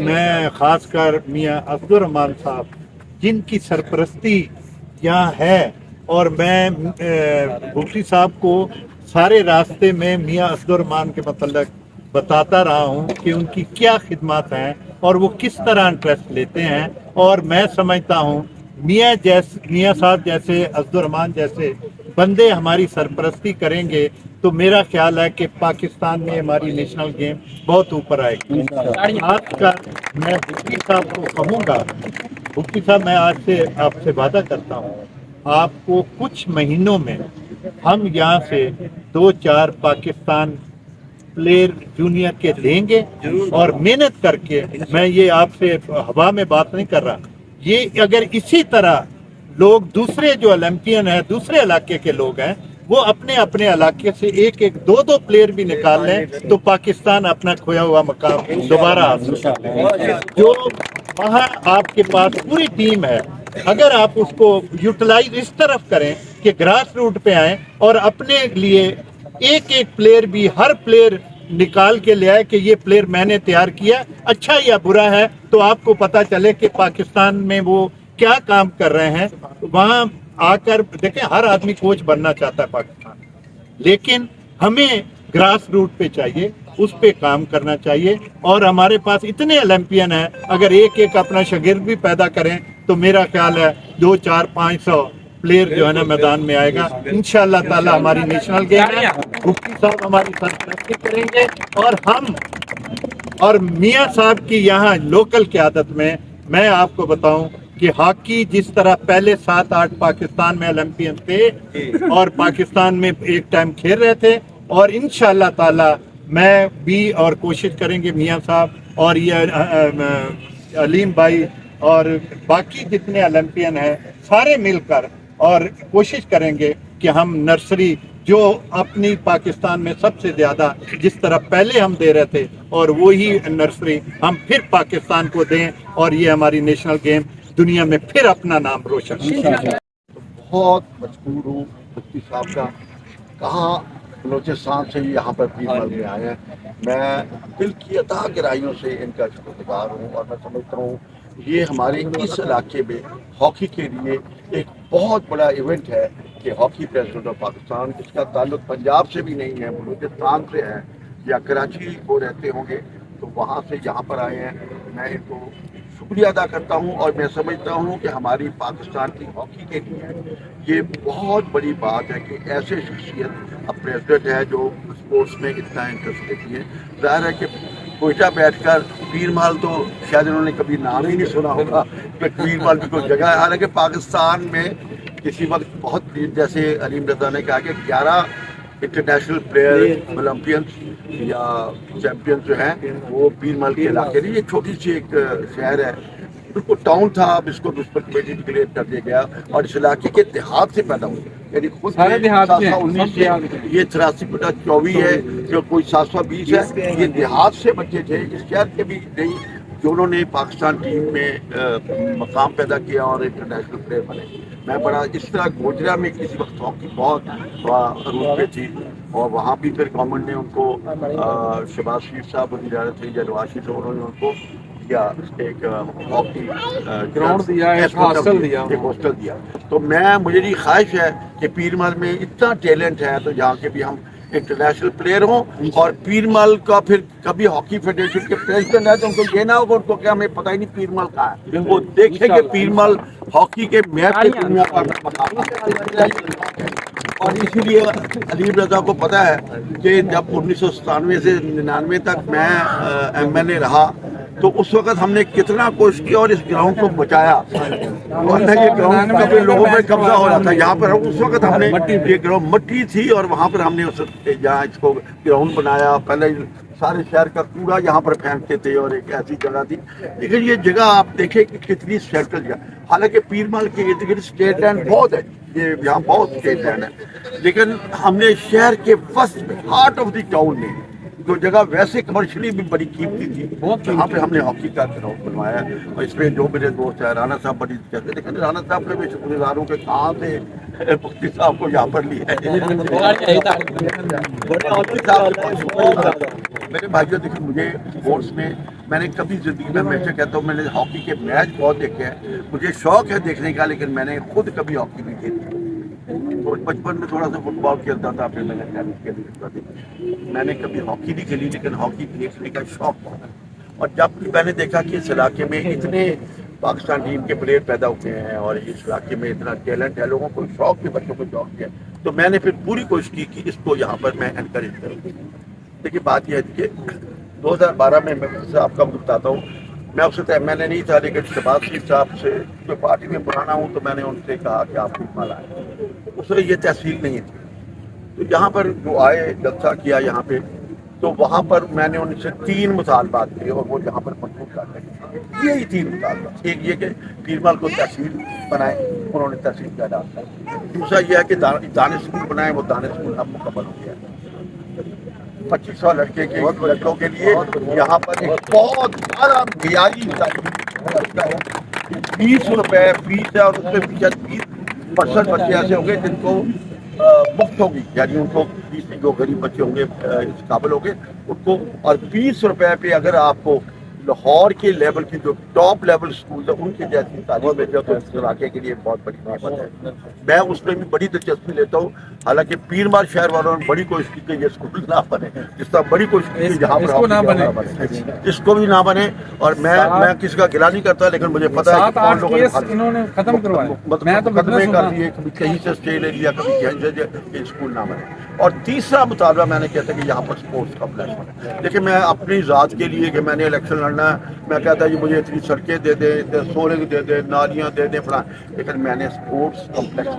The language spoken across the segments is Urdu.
میں خاص کر میاں عبد الرحمان صاحب جن کی سرپرستی یہاں ہے، اور میں مفتی صاحب کو سارے راستے میں میاں عبد الرحمان کے متعلق بتاتا رہا ہوں کہ ان کی کیا خدمات ہیں اور وہ کس طرح انٹرسٹ لیتے ہیں، اور میں سمجھتا ہوں میاں صاحب جیسے عبد الرحمان جیسے بندے ہماری سرپرستی کریں گے تو میرا خیال ہے کہ پاکستان میں ہماری نیشنل گیم بہت اوپر آئے گی۔ آج کا میں مفتی صاحب کو کہوں گا، مفتی صاحب میں آج سے آپ سے وعدہ کرتا ہوں، آپ کو کچھ مہینوں میں ہم یہاں سے 2-4 پاکستان پلیئر جونیئر کے لیں گے، اور محنت کر کے، میں یہ آپ سے ہوا میں بات نہیں کر رہا، یہ اگر اسی طرح لوگ دوسرے جو اولمپئن ہیں، دوسرے علاقے کے لوگ ہیں، وہ اپنے اپنے علاقے سے 1-2 پلیئر بھی نکال لیں تو پاکستان اپنا کھویا ہوا مقام دوبارہ حاصل کر لیں۔ جو وہاں آپ کے پاس پوری ٹیم ہے، اگر آپ اس کو یوٹیلائز اس طرف کریں کہ گراس روٹ پہ آئیں اور اپنے لیے ایک پلیئر بھی، ہر پلیئر نکال کے لے آئے کہ یہ پلیئر میں نے تیار کیا، اچھا یا برا ہے، تو آپ کو پتا چلے کہ پاکستان میں وہ کیا کام کر رہے ہیں۔ وہاں آ کر دیکھیں، ہر آدمی کوچ بننا چاہتا ہے پاکستان، لیکن ہمیں گراس روٹ پہ چاہیے، اس پہ کام کرنا چاہیے، اور ہمارے پاس اتنے اولمپئن ہیں، اگر ایک اپنا شاگرد بھی پیدا کریں تو میرا خیال ہے 200-400-500 پلیئر جو ہے نا میدان میں آئے گا انشاءاللہ تعالی۔ ہماری نیشنل گیم ہے، مفتی صاحب ہماری سرپرستی کریں گے، اور ہم اور میاں صاحب کی یہاں لوکل قیادت میں آپ کو بتاؤں کہ ہاکی جس طرح پہلے 7-8 پاکستان میں اولمپئن تھے اور پاکستان میں ایک ٹائم کھیل رہے تھے، اور انشاءاللہ تعالی میں بھی، اور کوشش کریں گے میاں صاحب اور یہ علیم بھائی اور باقی جتنے اولمپئن ہیں سارے مل کر، اور کوشش کریں گے کہ ہم نرسری جو اپنی پاکستان میں سب سے زیادہ جس طرح پہلے ہم دے رہے تھے، اور وہی نرسری ہم پھر پاکستان کو دیں، اور یہ ہماری نیشنل گیم دنیا میں پھر اپنا نام روشن کریں۔ بہت مجبور ہوں مفتی صاحب کا، کہاں بلوچستان سے یہاں پر بھی مل میں آئے ہیں، میں دل کی عطا گرائیوں سے ان کا شکر گزار ہوں، اور میں سمجھتا ہوں یہ ہمارے اس علاقے میں ہاکی کے لیے ایک بہت بڑا ایونٹ ہے کہ ہاکی پریزیڈنٹ آف پاکستان، اس کا تعلق پنجاب سے بھی نہیں ہے، بلوچستان سے ہے، یا کراچی کو رہتے ہوں گے تو وہاں سے یہاں پر آئے ہیں۔ میں ان کو شکریہ ادا کرتا ہوں، اور میں سمجھتا ہوں کہ ہماری پاکستان کی ہاکی کے لیے یہ بہت بڑی بات ہے کہ ایسے شخصیت اب پریزیڈنٹ ہے جو اسپورٹس میں اتنا انٹرسٹ لیتی ہے۔ ظاہر ہے کہ کوئٹہ بیٹھ کر پیر محل تو شاید انہوں نے کبھی نام ہی نہیں سنا ہوگا کہ پیر محل کی کوئی جگہ ہے، حالانکہ پاکستان میں کسی وقت بہت، جیسے علیم رضا نے کہا کہ 11 انٹرنیشنل پلیئر اولمپئنس یا چیمپئن جو ہیں وہ پیر محل کے علاقے میں، یہ چھوٹی سی ایک شہر ہے، بالکل ٹاؤن تھا، اب اس کو پر کمیٹی ڈکلیئر کر دیا گیا، اور اس علاقے کے دیہات سے پیدا ہوئے، یعنی خود 719 سے یہ 83-24 ہے، جو کوئی 720 ہے، یہ دیہات سے بچے تھے، اس شہر کے بھی نہیں، جو انہوں نے پاکستان ٹیم میں مقام پیدا کیا اور انٹرنیشنل پلیئر بنے۔ میں بڑا اس طرح گوجرا میں کسی وقت ہاکی بہت عروج پہ تھی، اور وہاں بھی پھر گورنمنٹ نے ان کو شہباز شریف صاحب وزیر اعلیٰ تھے یا نواز شریف صاحب، انہوں نے ان کو ایک ہاکی گراؤنڈ دیا، ایک ہاسٹل دیا۔ تو مجھے یہ خواہش ہے کہ پیر محل میں اتنا ٹیلنٹ ہے تو یہاں کے بھی ہم انٹرنیشنل پلیئر ہوں، اور پیر محل کا پھر کبھی ہاکی فیڈریشن کے پریزیڈنٹ ہے تو ان کو یہ نہ ہوگا ان کو کہ ہمیں پتہ ہی نہیں پیر محل کہاں ہے، وہ دیکھیں کہ پیر محل ہاکی کے میپ پہ دنیا پر، اور اسی لیے علیم رضا کو پتہ ہے کہ جب 1997 سے 99 تک میں ایم ایل اے رہا تو اس وقت ہم نے کتنا کوشش کیا اور اس گراؤنڈ کو بچایا، ورنہ یہ گراؤنڈ کا لوگوں پہ قبضہ ہو رہا تھا۔ یہاں پر اس وقت ہم نے یہ گراؤنڈ مٹی تھی، اور وہاں پر ہم نے یہاں اس کو گراؤنڈ بنایا، پہلے سارے شہر کا کوڑا یہاں پر پھینکتے تھے، اور ایک ایسی جگہ تھی، لیکن یہ جگہ آپ دیکھیں کہ کتنی سیٹل جگہ، حالانکہ پیر محل کے ارد گرد اسٹیٹ لینڈ بہت ہے، یہ یہاں بہت اسٹیٹ لینڈ ہے، لیکن ہم نے شہر کے وسط میں ہارٹ آف دی ٹاؤن میں جو جگہ ویسے کمرشلی بھی بڑی قیمتی تھی، جہاں پہ ہم نے ہاکی کا گراؤنڈ بنوایا ہے، اور اس میں جو میرے دوست ہیں رانا صاحب بڑی کہتے ہیں، لیکن رانا صاحب کا بھی شکر گزار ہوں کہ کہاں سے مفتی صاحب کو یہاں پر لیا ہے۔ بڑے مفتی صاحب میرے بھائیوں، دیکھیں مجھے اسپورٹس میں میں نے کبھی زندگی میں ہمیشہ کہتا ہوں میں نے ہاکی کے میچ بہت دیکھے ہیں, مجھے شوق ہے دیکھنے کا, لیکن میں نے خود کبھی ہاکی نہیں کھیلی. اور بچپن میں تھوڑا سا فٹ بال کھیلتا تھا, پھر میں نے ٹینس کھیلتا تھا. میں نے کبھی ہاکی نہیں کھیلی, لیکن ہاکی دیکھنے کا شوق بہت ہے. اور جب میں نے دیکھا کہ اس علاقے میں اتنے پاکستان ٹیم کے پلیئر پیدا ہوتے ہیں اور اس علاقے میں اتنا ٹیلنٹ ہے, لوگوں کو شوق ہے, بچوں کو شوق ہے, تو میں نے پھر پوری کوشش کی کہ اس کو یہاں پر میں انکریج کروں. دیکھیے بات یہ ہے کہ 2012 میں آپ کا بتاتا ہوں, میں اس سے میں نے نہیں تھا, لیکن شہباز شریف صاحب سے جو پارٹی میں پرانا ہوں, تو میں نے ان سے کہا کہ آپ کو لائیں. اس میں یہ تحصیل نہیں تھی, تو یہاں پر جو آئے جلسہ کیا یہاں پہ, تو وہاں پر میں نے ان سے 3 مطالبات کیے اور وہ یہاں پر منظور کر رہے. یہی 3 مطالبات. ایک یہ کہ پیرمال کو تحصیل بنائیں, انہوں نے تحصیل کا ڈالا. دوسرا یہ ہے کہ دانش اسکول بنائیں, وہ دانش اسکول اب مکمل ہو گیا. 2500 لڑکے کے لڑکوں کے لیے یہاں پر ایک بہت بڑا معیاری تعلیم ہے. 20 روپے فیس ہے, اور اس میں 20% بچے ایسے ہوں گے جن کو مفت ہوگی, یعنی ان کو 20 جو غریب بچے ہوں گے اس قابل ہوں گے ان کو. اور 20 روپے پہ اگر آپ کو لاہور کے لیول کی جو ٹاپ لیول اسکول ہے ان کی جیسی تعلیم مل جائے تو اس علاقے کے لیے بہت بڑی نعمت ہے. میں اس میں بھی بڑی دلچسپی لیتا ہوں. حالانکہ پیرمال شہر والوں نے بڑی کوشش کی کہ یہ اسکول نہ بنے, جس طرح بڑی کوشش کی کہ یہاں پر نہ بنے, اس کو بھی نہ بنے. اور میں کسی کا گلا نہیں کرتا, لیکن مجھے پتا ہے کہ انہوں نے ختم کروائے, مقدمے کر دیے, کبھی کہیں سے اسٹے لے لیا, کبھی کہیں سے اسکول نہ بنے. اور تیسرا مطالبہ میں نے کہتا کہ یہاں پر اسپورٹس کمپلیکس بنے. دیکھیں میں اپنی ذات کے لیے کہ میں نے الیکشن لڑنا ہے, میں کہتا کہ مجھے اتنی سڑکیں دے دیں, سولنگ دے دیں, نالیاں دے دیں, فلاں, لیکن میں نے اسپورٹس کمپلیکس.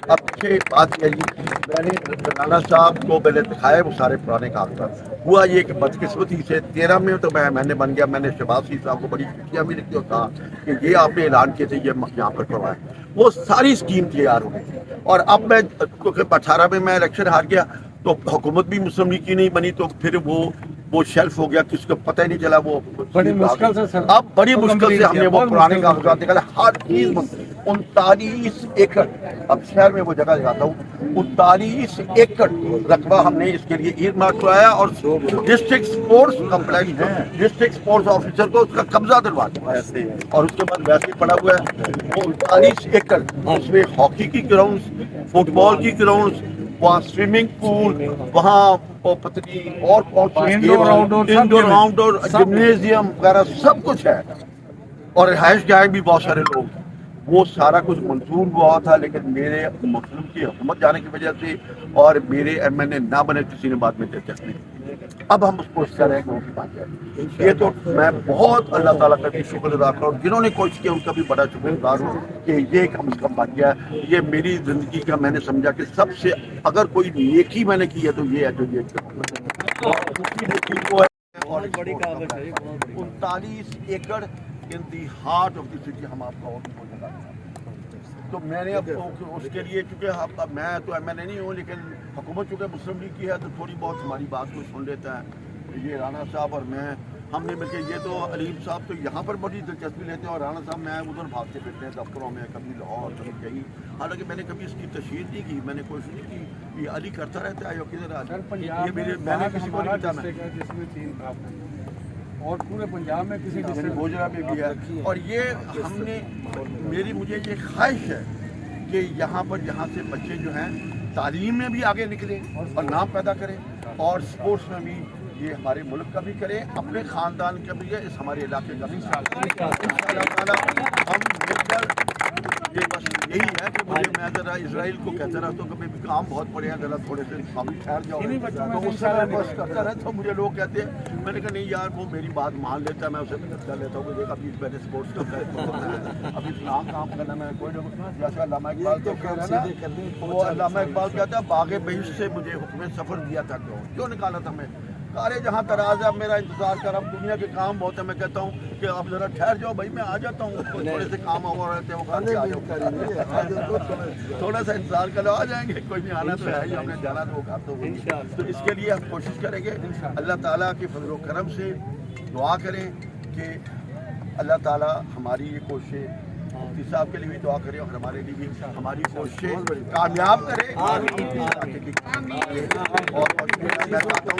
اب یہ بات ہے, میں نے رانا صاحب کو پہلے دکھائے وہ سارے پرانے کاغذات. ہوا یہ کہ بدقسمتی سے 13 میں تو میں بن گیا. میں نے شہباز شریف صاحب کو بڑی چٹھیاں بھی لکھی اور کہا کہ یہ آپ نے اعلان کیے تھے, یہ یہاں پر کروائیں. وہ ساری اسکیم تیار ہو گئی. اور اب میں 18 میں الیکشن ہار گیا, تو حکومت بھی مسلم لیگ کی نہیں بنی, تو پھر وہ شیلف ہو گیا, کسی کو پتہ ہی نہیں چلا. وہ بڑی مشکل سے اب بڑی مشکل سے ہم نے وہ پرانے کاغذات نکالا. ہر چیز 39 ایکڑ, اب شہر میں وہ جگہ جاتا ہوں, 39 ایکڑ رقبہ ہم نے اس کے لیے ایئر مارک کرایا. اور district sports complex district sports officer کو اس کا قبضہ دلوا دیا, اور اس کے بعد ویسے پڑا ہوا ہے. وہ 39 ایکڑ, اس میں ہاکی کی گراؤنڈز, فٹ بال کی گراؤنڈز, وہاں سوئمنگ پول, وہاں پتنی اور انڈور آؤٹ ڈور جمنیزیم وغیرہ سب کچھ ہے, اور رہائش گاہیں بھی بہت سارے لوگ. وہ سارا کچھ منظور ہوا تھا, لیکن میرے مسلم کی حکومت جانے کی وجہ سے اور میرے MNA نہ بنے, کسی نے بعد میں دلچسپی نہیں. اب ہم اس کوشش کر رہے ہیں کہ وہ بھی بن جائے. یہ تو میں بہت اللہ تعالیٰ کا بھی شکر ادا کروں, جنہوں نے کوشش کی ان کا بھی بڑا شکر گزار ہوں کہ یہ کم از کم بن گیا. یہ میری زندگی کا میں نے سمجھا کہ سب سے اگر کوئی نیکی میں نے کی ہے تو یہ ہے, جو یہ اور 39 ایکڑ in the heart of the city ہم آپ کا اور بھی بولنے لگا. تو میں نے اب اس کے لیے, کیونکہ میں تو MNA نہیں ہوں, لیکن حکومت چونکہ مسلم لیگ کی ہے تو تھوڑی بہت ہماری بات کو سن لیتا ہے. یہ رانا صاحب اور میں, ہم نے مل کے, یہ تو علیم صاحب تو یہاں پر بڑی دلچسپی لیتے ہیں, اور رانا صاحب میں ادھر بھاگتے پھرتے ہیں دفتروں میں, کبھی لاہور کبھی کہیں. حالانکہ میں نے کبھی اس کی تشہیر نہیں کی, میں نے کوشش نہیں کی. یہ علی کرتا رہتا ہے, کدھر یہ میں نے کسی کو نہیں بتانا, اور پورے پنجاب میں کسی گوجرا میں بھی ہے. اور یہ ہم نے, مجھے یہ خواہش ہے کہ یہاں سے بچے جو ہیں تعلیم میں بھی آگے نکلیں اور نام پیدا کریں, اور اسپورٹس میں بھی یہ ہمارے ملک کا بھی کریں, اپنے خاندان کا بھی ہے, اس ہمارے علاقے کا بھی. انشاءاللہ تعالیٰ ہم مل کر, یہ بس یہی ہے کہ میں ذرا اسرائیل کو کہتا رہتا ہوں کہ بھی کام بہت پڑے ہیں, ذرا تھوڑے سے ابھی ٹھہر جاؤ. تو اس سے میں بس کرتا رہتا ہوں. مجھے لوگ کہتے ہیں, میں نے کہا نہیں یار, وہ میری بات مان لیتا ہے, میں اسے مدد کر لیتا ہوں. کہ ابھی میں نے اسپورٹس کا فیصلہ, ابھی کام کرنا, میں کوئی نہ, جیسا علامہ اقبال تو کہہ رہا نا, وہ علامہ اقبال کہتا ہے باغ بہشت سے مجھے حکم سفر دیا تھا, کیوں نکالا تھا میں, کارے جہاں تراز ہے, اب میرا انتظار کر, اب دنیا کے کام بہت ہے. میں کہتا ہوں کہ اب ذرا ٹھہر جاؤ بھائی, میں آ جاتا ہوں, تھوڑے سے کام ہو رہتے ہیں, تھوڑا سا انتظار کرو, آ جائیں گے. کوئی نہیں, آنا تو ہے ہی, ہم نے جانا تو ہوگا. تو اس کے لیے ہم کوشش کریں گے. اللہ تعالیٰ کے فضل و کرم سے دعا کریں کہ اللہ تعالیٰ ہماری یہ کوششیں, مفتی صاحب کے لیے بھی دعا کریں, اور ہمارے لیے بھی ہماری کوششیں کامیاب کرے. اور میں چاہتا ہوں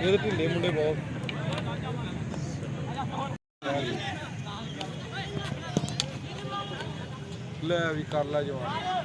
ਇਹਦੇ ਢਿੱਲੇ ਮੁੰਡੇ ਬਹੁਤ ਲੈ ਵੀ ਕਰ ਲੈ ਜਵਾਨ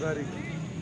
ਵੈਰੀ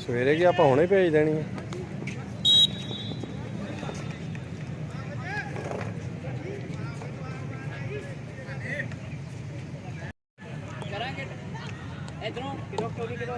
ਸਵੇਰੇ ਕੀ ਆਪਾਂ ਹੁਣੇ ਭੇਜ ਦੇਣੀ ਹੈ। ਇਧਰੋਂ ਕਿਲੋ ਕਿਲੋ ਕਿਲੋ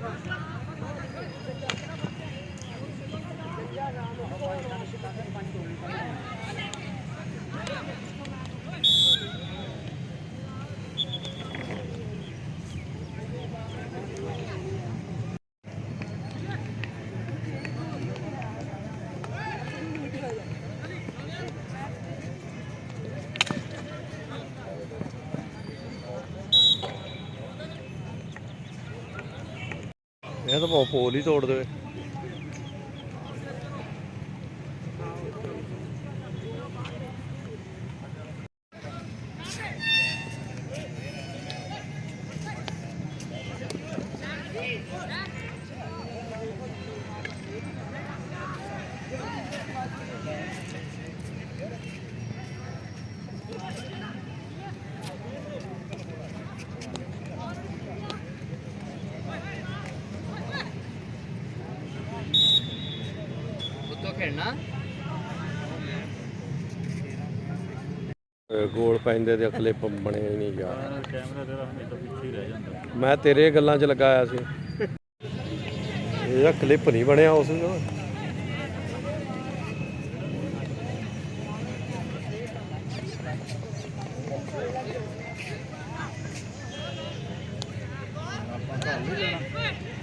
ਇਹ ਤਾਂ ਪੋਲ ਹੀ ਤੋੜ ਦੇਵੇ। ਖੇਡਣਾ ਗੋਲ ਪੈਂਦੇ ਤੇ ਕਲਿੱਪ ਬਣੇ ਨਹੀਂ ਯਾਰ। ਕੈਮਰਾ ਤੇਰਾ ਹਮੇਸ਼ਾ ਪਿੱਛੇ ਹੀ ਰਹਿ ਜਾਂਦਾ। ਮੈਂ ਤੇਰੇ ਗੱਲਾਂ 'ਚ ਲਗਾਇਆ ਸੀ, ਇਹਦਾ ਕਲਿੱਪ ਨਹੀਂ ਬਣਿਆ ਉਸ ਦਾ। ਆਪਾਂ ਘਰ ਨਹੀਂ ਲੈਣਾ।